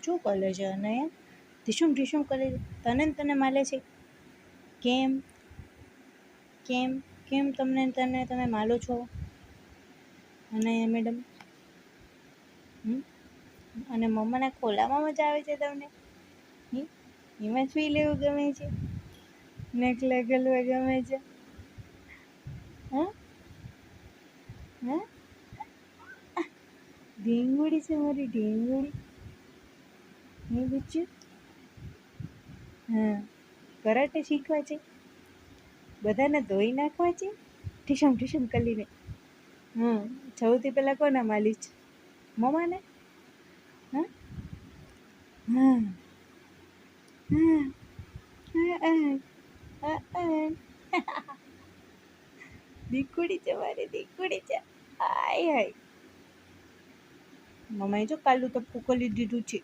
શું કરે છે અને ઢીસુમ ઢીસુમ કરે છે, તને ને તને માલે છે? કેમ કેમ કેમ તમે માલો છો અનયા મેડમ? અને મમ્માના ખોળામાં મજા આવે છે તમને? એમાં સૂઈ લેવું ગમે છે? નખલા ગલવા ગમે છે? હા હા ઢીંગુડી છે મારી ઢીંગુડી. નહીં બચ્ચું? હા, કરાટે શીખવા છે? બધાને ધોઈ નાખવા છે ઠીસમ ઠીસમ કરીને? સૌથી પહેલાં કોને માલીશ? મમ્માને? હા હા દીકુડી છે મારી દીકુડી છે. હાય હાય મમ્માએ જો કાલું ટપકું કરી દીધું છે.